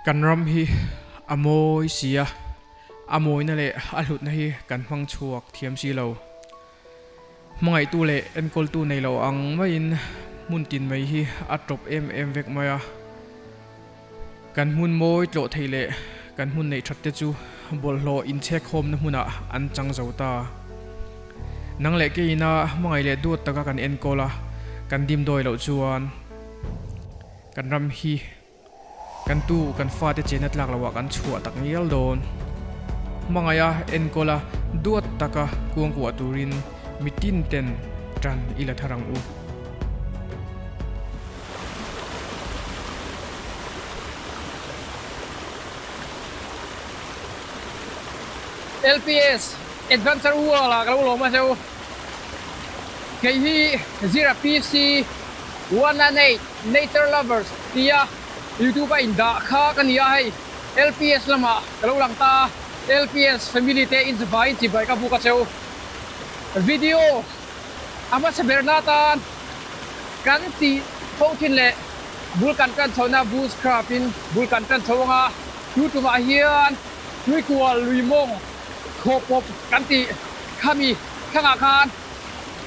กันรำฮีอโมยเสียอโมยนั่นแหละอลุดนะฮีกันฟังชวกเทียมสีเรามังไอตู้เละเอ็นกอลตู้ในเราอังไม่อินมุนตินไม่ฮีอัดจบเอ็มเวกมากันมุนโมยโจไทยเละกันมุนในชัดเจจูบอลโลอินเช็คโฮมนะมุนะอันจังเจ้าตานังเละกีน่ามังไอเละดูดตะกันเอ็นกอลกันดิมโดยเราจวนกันรำฮีกันตู้กันฟาดเจเนตหลักละว่ากันชัวตักเงี้ยโดนมังไงเอ็นโกลาดูดตะกะกวงกัวตูรินมิตินเต็นจันอิละทารังอู LPS Adventure World lah kalau lo masih KI Zira PC 198 Nature Lovers dia YouTube indah kah kan dia hai LPS lama kalau ulang ta LPS Family te in sebaik cibai ka buka seu video amat sebenarnya kan ti fokin le bulkan kan sauna bus crafting bulkan kan saunga YouTube ahian lui kual lui mongโคปบกันติขามีข้างอาคาร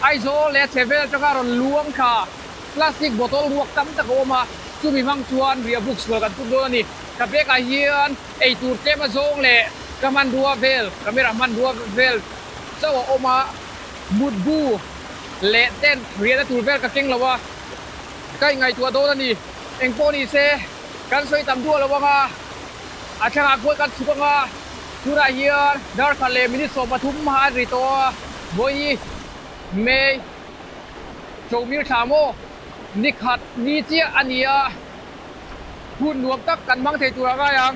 ไอโซเลเทเวลจะการล้วงค่ะพลาสติกบอทลลวกตั้มตะโกมาจูมีมังชวนเรียบุกสวยกันทุกโดนนี่กับเบกอาเฮียนไอตูเจมาโซงเล่กับมันดัวเวลกับเมรามันดัวเวลเจ้าโอมาบุดบูเละเต้นเรียนตูเวลกับเก่งแล้ววะใกล้ไงตัวโดนนี่เอ็งโปนี่เซกันสวยตำดัวแล้ววะอาช่างอาคุยกันสุกงาทุราเฮียนดาร์คเลมินิโซปทุมมหาริโตบอยเมย์โจมิลชาโมนิคัดนิเจียอันนี้หุ่นหนวกตักกันมังเทตุระกายัง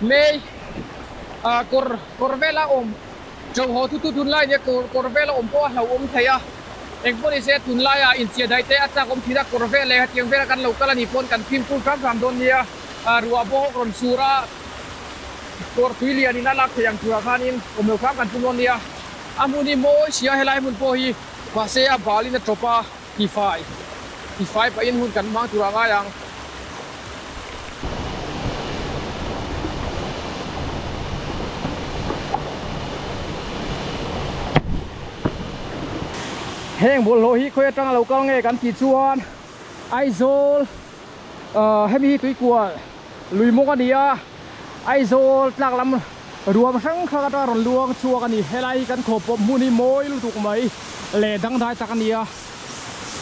เมย์กอร์เวลาอมโจโหทุนไล่เนี่ยกอร์เวลาอมก็เราอมเทียเอ็งพวกนี้เสียทุนไล่อินเสียได้แต่อาจจะอมทีละกอร์เวลเลยเทียงเวลากันเราก็ละนิพนธ์กันพิมพ์พูดคำโดนเนี่ยรัวโบกรอนสุระตัวทุเรียนนี่น่ารักอย่างตัวข้านินผมเลือกข้ามกันทุกวันเนี่ยอามุนีโมเสียให้ไล่มุนโปฮีภาษาบาลีนัทโตปาทีไฟไปอินหุ่นกันมาตัวง่ายยังแห้งบนโลหิตคุยจังเราก็เงกันกี่ชวนไอโซลให้มีตุยกัวลุยมุกันดีอะไอโซหลักลำรวมทั้งข้ากระรอนลวงชัวกันนี่ให้ไล่กันขบปมมุนีโมยลูกถูกไหมเล่ดังได้จากกันนี่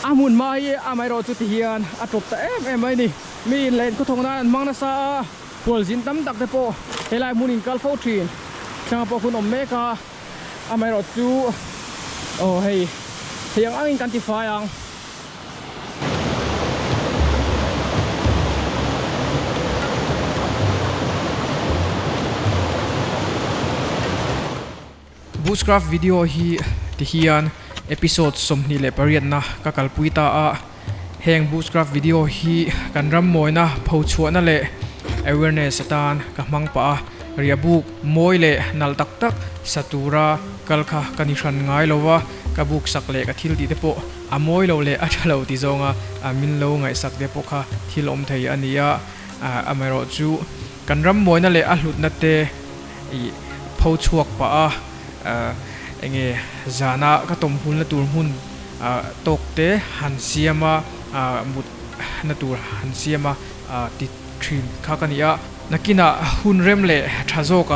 อามุนไม่ไม่รอจุดเทียนอาจบแต่ไม่นี่มีเล่นก็ทงนั้นมังนาซาพวลจินตั้มตักเตโปให้ไล่มุนินกัลฟอทรีนช่างพอคุณอมเมกาไม่รอจูโอ้เฮ้ยเทียงอ้างกันติฟายังบูสคราฟวิดีโอฮีที่เฮียนเอพิโซดสมนิเลปเรียนนะกักลปุยตาแห่งบูสคราฟวิดีโอฮีกันรำมวยนะเผาชัวนั่นแหละ awareness ตานกับมังปะเรียบุกมวยเละนัลตักสัตุระกัลค่ะกันนิชันง่ายเลยวะกับบุกสักเละกับทิลดีเดโปอมวยเราเละอาจจะเราติจงมินเราไงสักเดโปค่ะทิลอมไทยอันนี้ไม่รู้จูกันรำมวยนั่นแหละหลุดนัดเตเผาชัวปะเองจานะก็ต้มหุ่นละตัวหุ่นตกเตะหันเสียมามุดละตัวหันเสียมาติดทรินข้ากันนี้นักกินหุ่นเริ่มเละทาโจก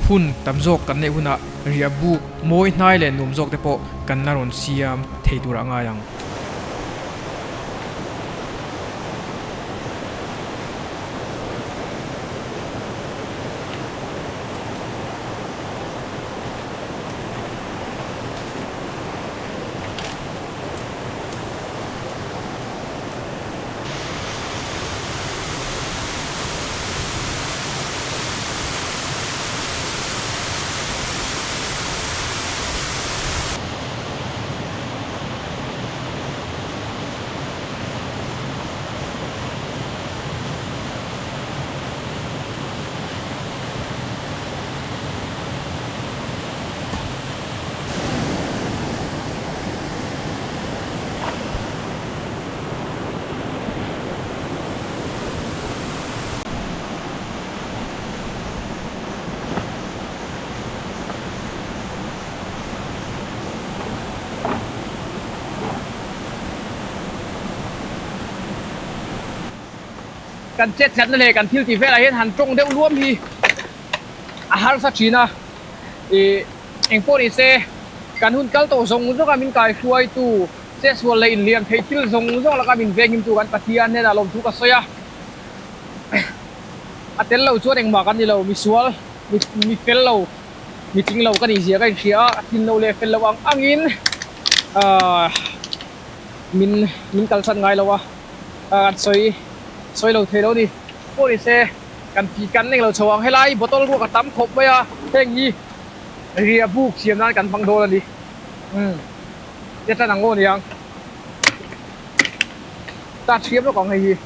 หุ่นตำโจกกันในหุ่นเรียบุกมวยนายเล่นุ่มโจกเตปกันนารอนเสียมเทดูระง่ายัง กันเจ็ดเซตนั่นเลยกันทิลตีเฟลเห็นหันตรงเดียวรวมที่อาหารสักทีนะเองพวกนี้เซกันหุ่นเกลโตส่งส่งกันมินกายช่วยตู้เซส่วนเลยเลี้ยงเททิลส่งส่งแล้วก็มินเวกิมตู้กันปะเทียนเนี่ยนะลมทุกข์ก็สยะอันเดลเราช่วยเองมากันนี่เรามีสวลมีเฟลเรามีจริงเราก็ดีเสียกันเสียทินเราเลยเฟลเราวางอ่างอินมินกัลสันไงเราวะกันซอยเราเทเราดิพวกนี้เซกันฟีกันเนี่ยเราชวงให้ไล่บอตลรัวกับตั้มครบไว้อะเพ่งยี่เรียบุกเสียมนั่นกันฟังโดนดิเดี๋ยวจะนั่งโง่เนี่ยยังตัดเสียมแล้วของไอ้ยี่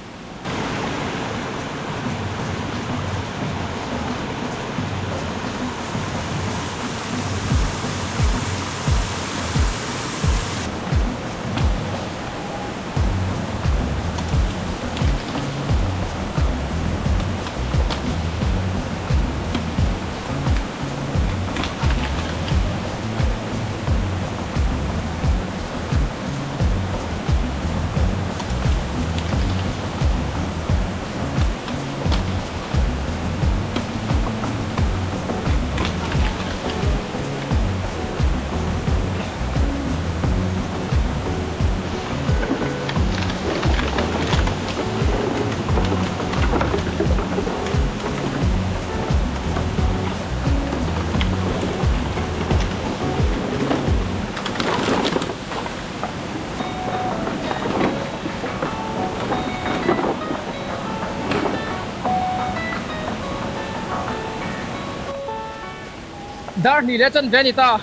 Darni Legend Venita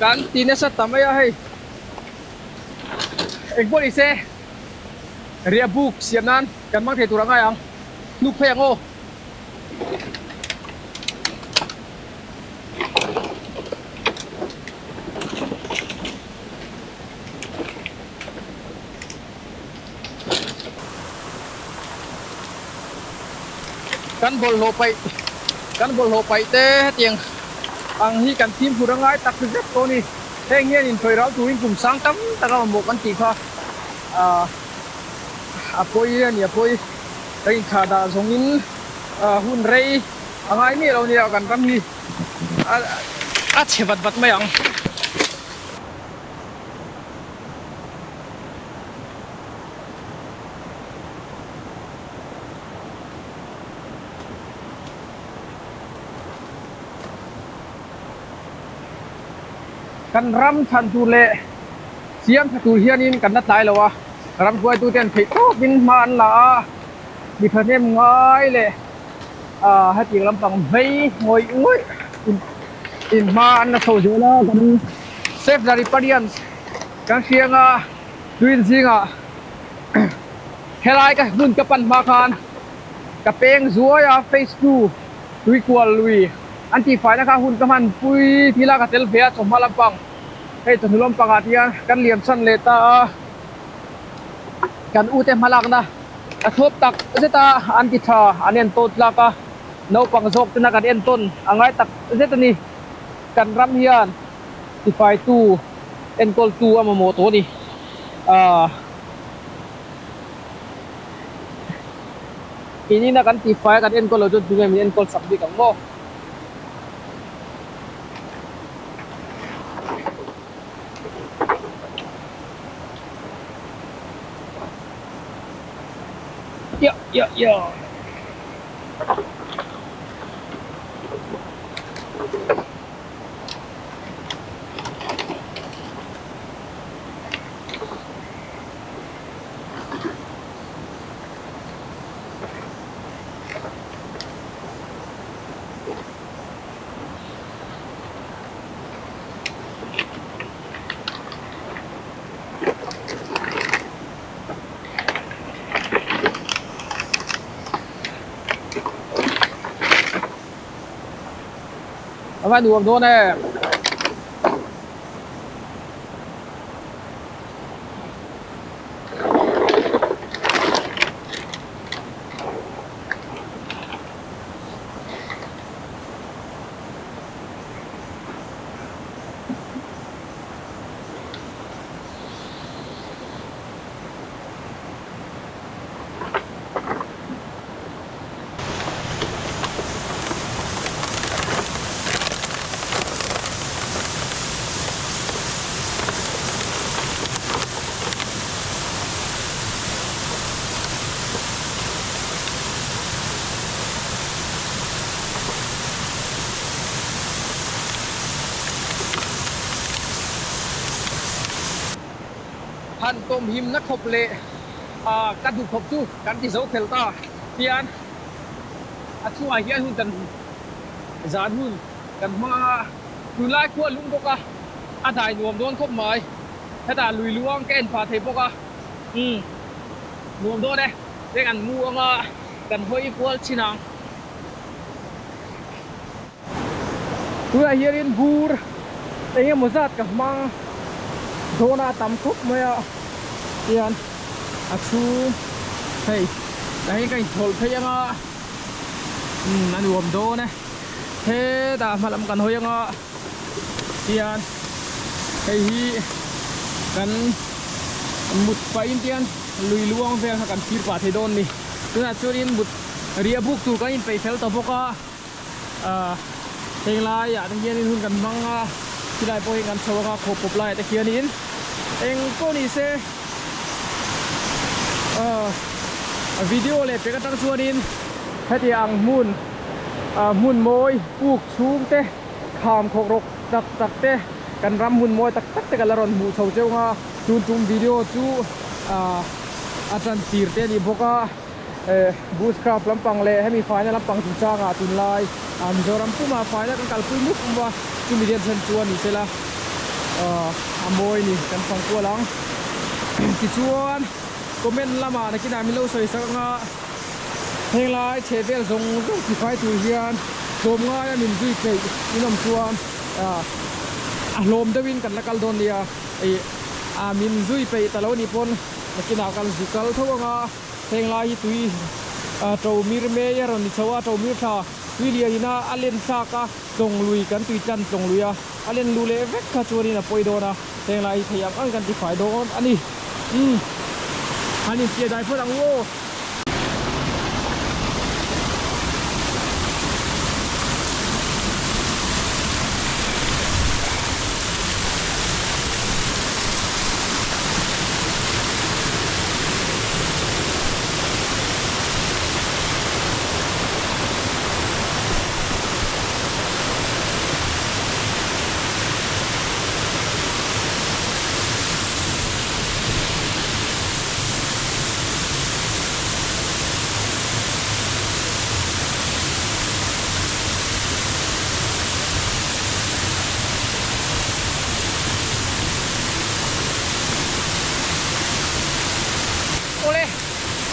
kan tine sa tamaya hay ekbol ise ria book sianan kan mang the turang ayang nuk pheng o kan bol ho pai te tiang ang hi kan tim purangai tak zet to ni heng yen in thoi rau tuin kum sang tam taka mo kan ti kha apoi ni apoi rei kha da zongin hun rei angai mi lo ni kan kam hi a chebat bat mayang kan ram than tu le siam tu hian in kan na tai lo wa ram kuai tu ten thei to bin man la mi phanem ngai le ha ti lam pang vei ngoi ngoi in man na so jo la kan save the riparians kan sianga tuin zinga helai ka bun ka pan ma khan ka peng zuwa ya face 2 lui kwal lui anti fai na ka hun ka man pui thila ka tel vea chom malampang hey to hulom pangatia kan liam san leta kan ute malak na athop tak zeta anti tha anen tot la ka no pang jok tuna kan en ton angai tak zeta ni kan ram hian ti fai tu en kol tu amamo to ni ini na kan ti fai kan en kol lo tu mi en kol sak bi kang mo ya phải đuổi thôi nè หันต้มหิมนักขบเละกันถูกขบจู้กันที่โซเคลตาเฮียนช่วยเฮียนหุ่นกันจานหุ่นกันมาดูไล่ขั้วลุงพวกถ่ายรวมโดนครบหมายถ้าด่าลุยล้วงแกนฝาเทพวกรวมโดนเลยเรียกกันมัวกันห้อยขั้วชินังตัวเฮียรินบูร์แต่ยังมุสัดกับมังโดนาตำคุกมาเฮียนชูเฮ้ยแต่ยังกันถอดเพยังนั่นรวมโดนนะเฮ้แต่มาลำกันห้อยเฮียนเฮ้ยกันมุดไปอินเดียนลุยล้วงเพื่อกันฟีร์ปาเทโดนนี่ตัวนั้นช่วยมุดเรียบุกตัวกันอินไปเฟลต์พวกเฮงไล่ตั้งเฮียนี่หุ่นกันมังที่ได้พอเฮงกันโชว์ก็ขบปบไล่แต่เฮียนี่เองก็นี่เซวิดีโอเลยเป็นกันตั้งช่วงนี้ให้ที่อังมุนมวยปูกชูงเตะขามขกรกตักเตะกันรำมุนมวยตักแต่กันละรอนหูเฉาเจ้าngaจุ่มวิดีโอจูอาจารย์ตีร์เตนี่พวกบูสครับลำปังเล่ให้มีไฟนะลำปังจุจ้างตุนลายมิโซรัมผู้มาไฟนะกันกัลปุยมุกว่าจุ่มวิดีโอเชิญชวนนี่เสละมวยนี่กันฟังกัวหลังกิจวนคอมเมนต์ละมาในกินามิโลสวยสักngaเฮงไลเชเวลส่งที่ไฟตุยเฮียนโจมง่ายมินซุยเกยอินอมชวนลมเดวินกันละกัลโดนเดียมินซุยไปตะลาวนิพนธ์นักกีฬากันสุกัลทั่วงาเฮงไลตุยโจมิรเมย์รอนิชวาโจมิรชาวิเลียดินาอเลนชากะจงลุยกันตุยจันจงลุยอเลนลูเลเวกขจวนีนะปอยโดนะเฮงไลพยายามอันกันที่ฝ่ายโดนอันนี้เสียดายพลังโว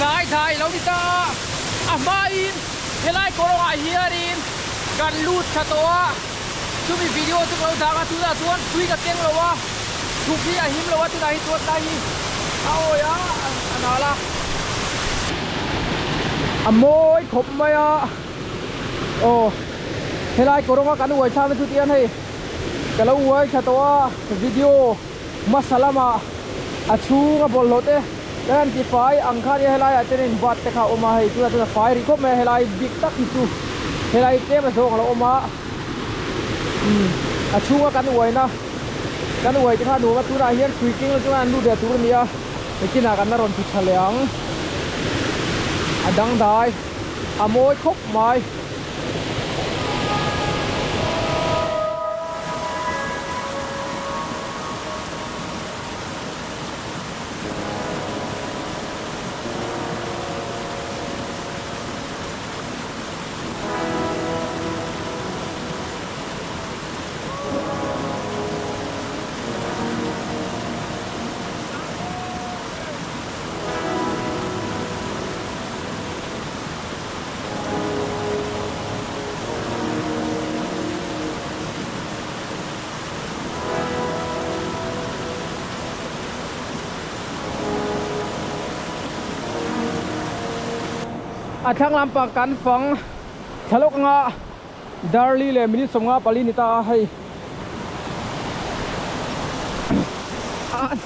สายไทยเราดิตามาอินเฮลัยโคโรอาเฮียรินกันลูดชะตัวช่วยมีวิดีโอทุกเราทางตัวละตัวคุยกับเตียงเราว่าทุกที่อาหิมเราว่าตัวไหนตัวใดเอาอย่าอันนั้นละโมยขบมาโอ้เฮลัยโคโรอากันอวยชาเป็นทุเรียนให้กันแล้วอวยชะตัววิดีโอมาสลามาชูกับบอลโลเต้dan ti fai angkha ye helai atenin bat te kha oma hei tu fai ri khop me helai big tak chu helai te ma so ngala oma achunga kan uaina kan uai ti kha nu ga tu ra hian tweaking chu an lu de tu nia kina kan na ron ti thaleang adang dai amoi khop maiช่างลำปางกันฟังทะลุงาดาร์ลีเลยมินิสงาปาลินิตาให้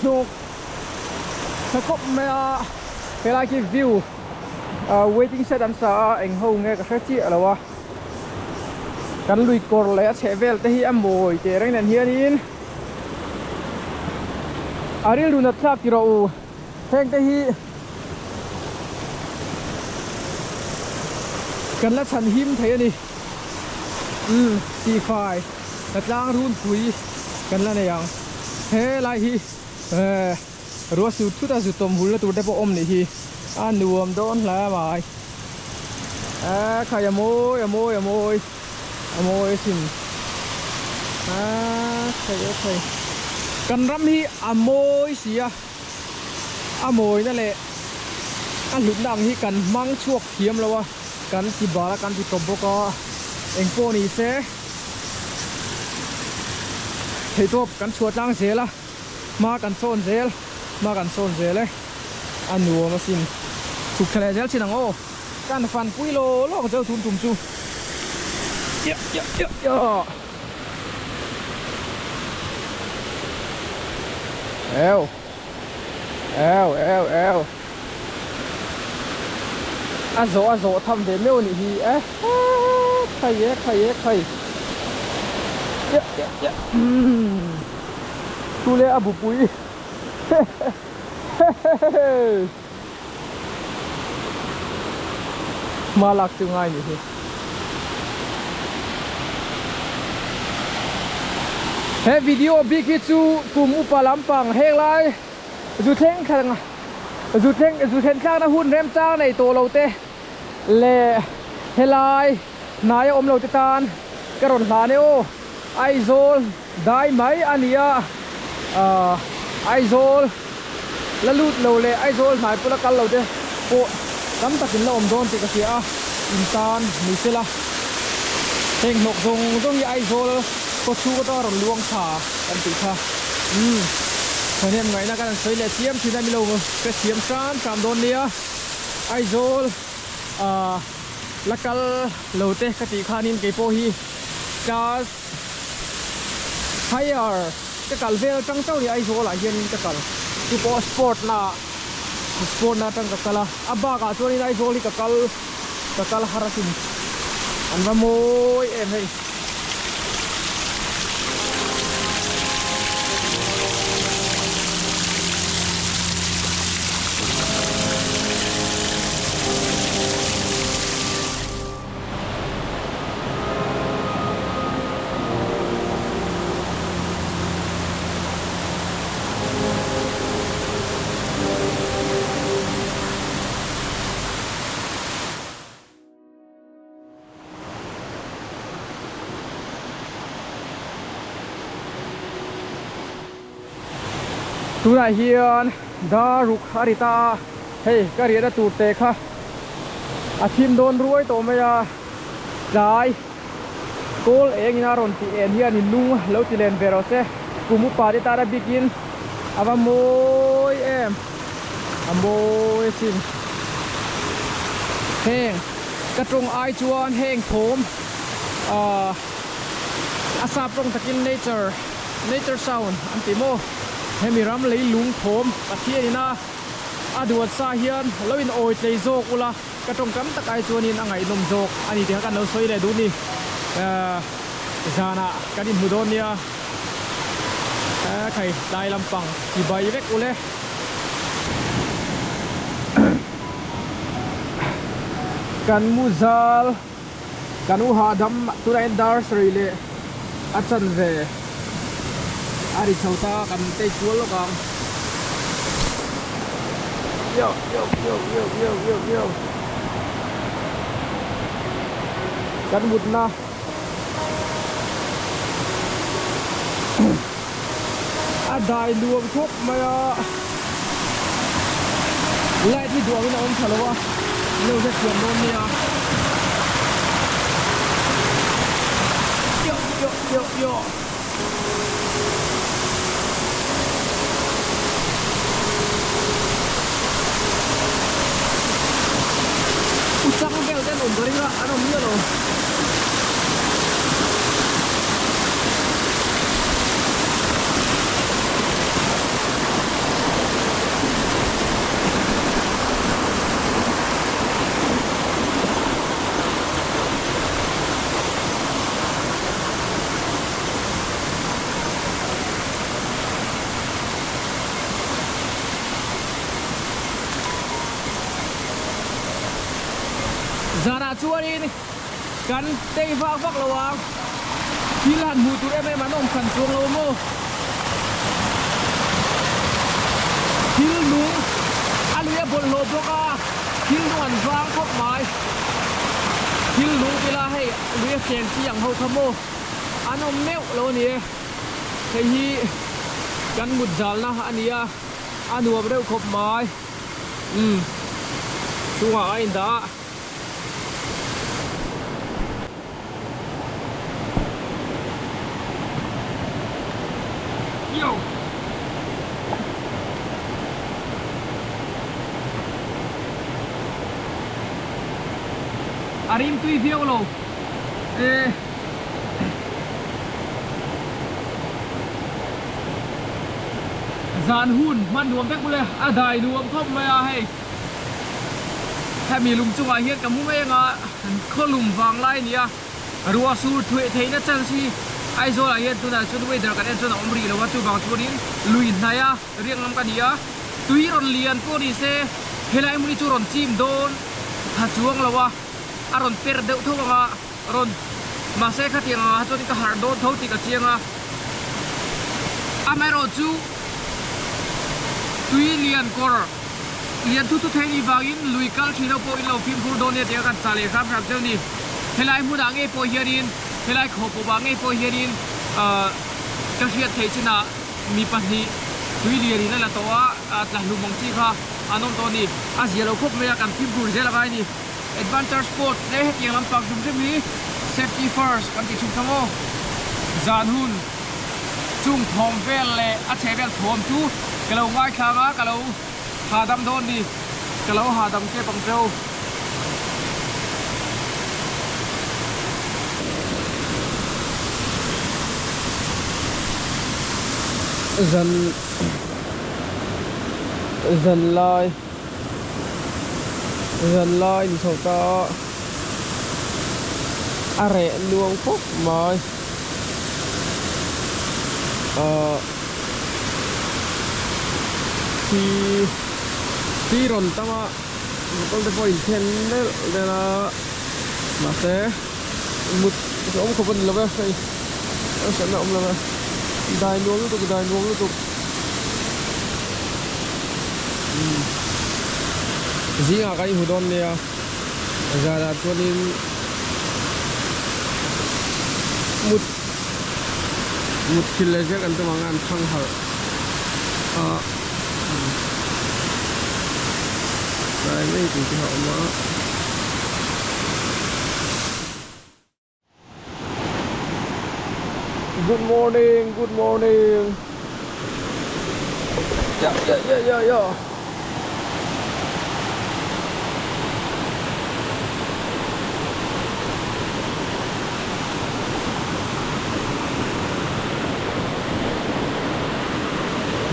นุกสกปเมียเวลาที่วิวwaiting set อันซาเอ็งห้องเงี้ยกับเชี่ยอะไรวะกันลุยกอร์เลยเชเวลแต่ที่อัมโบยเจริญนั่นเฮียนินอาริลดูนัทซักที่เราแทงแต่ที่กันละฉันหิมเทนี่ตีไฟแต่จ้างรุ่นคุยกันละเนี่ยยังเฮ้ไรฮี รัวสุดทุกตาสุดตมหุ่นแล้วตัวได้พออมนี่ทีนวมโดนแล้วมาใครอย่าโมยอย่าโมยอย่าโมยอย่าโมยสิใครใครกันรำฮีอโมยเสียอโมยนั่นแหละหลุดดังที่กันมั่งชวกเทียมแล้ววะกันที่บาร์กันที่ตบก็เองโปนี่เซ่เฮ้ยตัวกันชัวจ้างเสียละมากันโซนเสียมากันโซนเสียเลยหนัวมาสินสุกทะเลเซลชินังโอการฟันปุยโลลองเจ้าทุนตุ่มจูเยอะเยอะเยอะเยอะเอลอาโซทำเดมิวนี่ฮีใครเยอะดูเลยบุปุยมาหลักจึงไงนี่ทีเฮ้วิดีโอบิ๊กซูกลุ่มอุปลัมปังเฮงไรจูเทงข้างจูเทงข้างนะหุ่นเริ่มจ้างในตัวเราเตะเล่เฮลายนายอมเราจะตานกระโดดหาเนโอไอโซลได้ไหมอันนี้ไอโซลแล้วลูดเราเลยไอโซลหมายปุระกันเราเด้โอ้กำตัดสินเราอมโดนติกเสียอินตานมิเซล่าเฮงหนกทรงต้องมีไอโซลก็ชูก็ต้องรำลวงขากันติค่ะเพราะเนี่ยไงนะกันสวยเลยเทียมที่ได้ไม่ลงก็เทียมสามโดนเนี้ยไอโซลลักกัลเราเตะกติขานินเกโปฮีจัสไฮยาร์จะกัลเวลจังเจ้านี่ไอโซลเฮียนจะกัลซูเปอร์สปอร์ตนะจังกัลบ้ากาตัวนี้ไอโซลกัลฮาราซินอันว่าโมยเอ็มให้ตัวไหนเฮียนดารุกฮาริตาเฮ้ยก็เรียนตูเตะค่ะทีมโดนรวยตัวไม่ยาได้โกลเองน่ารอนตีเอ็นเฮียนิลุงแล้วตีเลนเวโรเซ่กูมุปาดิตาระบิกินอาโมยเอ็มอาโมยสินเฮงกระตรงไอจวนเฮงโถมอาซาปรงตะกิน nature sound อันติโมเฮมิรัมเลยลุงผมตะเคียนนะดวดซาเฮียนแล้วอินโอยใจโจกุละกระตรงกำตะไคร้ตัวนี้นั่งไงนมโจกอันนี้เดี๋ยวกันเราสวยเลยดูนี่จานะกันอินมุดอนเนี่ยใครได้ลำปังที่ใบเล็กอุเล่กันมูซาลกันอุฮาดัมตุระเอนดาร์สรีเลอาจารย์เรอาริชาวตากันเตะชัวร์ลูกกันโยกันบุดนะได้รวมครบมาไล่ที่ดวงน้องทะเลวะเร็วจะเขียนโดนเนี่ยโยUsang bel dan umbering lah, ano niya no. Zara cuarin kan tei vak lawang hilan mutur em manom kan suang lomo โลบล็อกอ่ะทิ้งด่วนฟางครบหมายทิ้งรู้เวลาให้เรียกเสียงที่อย่างเขาขโมยอันนั้นเมลแล้วนี่ไอ้ฮีกันหมุดจัลนะอันนี้อันหัวเร็วครบหมายช่วงไอ้ด่าโย่อาริมตุยเฟียวโลจานหุ่นมันรวมทั้งหมดเลยได้รวมครบไหมให้แค่มีลุมจังหวะเฮียนกับมุ้งเองข้อลุมฟังไล่เนี่ยรัวสูดถวยเทนจันซีไอโซลาเฮียนตัวนั้นชุดเวดร์กันเอ็นชุดอมรีแล้วว่าตัวบางชุดนี้ลุยนายเรียงน้ำกันเนี่ยตุยรอนเลียนพวกนี้เซ่เฮลัยมุนิจูรอนจิมโดนถ้าช่วงแล้วว่าอารอนเปิดเดือดทั่วมาอารอนมาเซ่ขัดยังจนก็หาโดนเท่าที่กับเชียงไม่รอจูตุยเลียนกอร์เลียนทุกเทนีบากินลุยกัลชีนาโปอินเราฟิล์มพูดโดนเนี่ยเดียวกันสาเลยครับเจ้านี่เฮลัยมุดังเอโปเฮียดินเฮลัยขบบางเอโปเฮียดินเจ้าเชียร์เทชินามีปัญหาตุยเลียนนั่นแหละตัวหลังลุมมองจีค่ะอันนั้นตัวนี้อาเซียเราครบไม่กันฟิล์มพูดเจออะไรนี่Adventure Sport ได้เห็นลำปางจุ่มเช่นนี้ Safety First กันติดชุมทั้งโอ้จานหุ่นจุ่มทอมเวลเลยอาเชเวลทอมจูกะเราง่ายข้างกะเราหาดำโดนดีกะเราหาดำเก็บปังเจ้าจันลอยdân loi thì sau đó rẻ luôn phúc mời khi rồi ta mà con cái point ten đấy là mà sẽ một ông không vấn là vậy nó sẽ nằm là đài nuông lúc tục Zia cái hudon này giờ là cho nên một kilo chắc ăn tôi mang ăn thăng hở đây mấy cũng chỉ họ mà Good morning yeah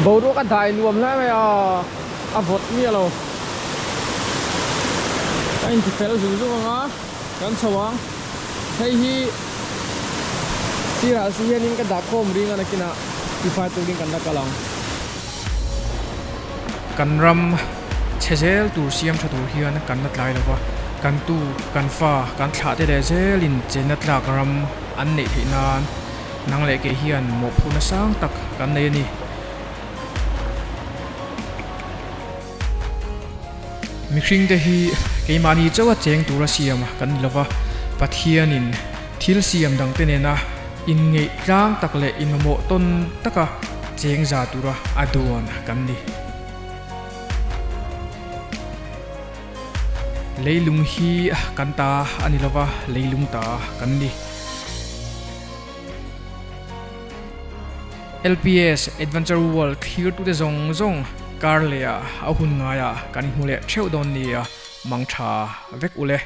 bầu đũaกันถ่ายรวมแล้วไหมพดเนี่ยเราไอ้ที่เฟลสูงสุดมั้งกันสว่างให้ที่ราศีนี้มันก็ดักคมริงกันนะกินะที่ไฟตัวริงกันดักกะลังกันรำเชเซลตูเซียมชะตูเฮียนกันนัดไล่แล้วว่ากันตูกันฟ้ากันขาดแต่เซลินเจนัดลากรำอันนี้ที่นานนางเล็กเฮียนหมกพูนสร้างตักกันในนี่มิคริงเดฮีเกมานีเจ้าว่าเจงตูรัสเซียมกันลว่าปัทเฮียนินทิลเซียมดังเตเนนะอินเงยร่างตักเลอินโมต้นตักเจงจาตูระอดวนกันดิเลยลุงฮีกันตาอันนี้ลว่าเลยลุงตากันดิ LPS Adventure World clear to the zong Carlia, a hun ngaya kan hule theu don nia mangtha vek ule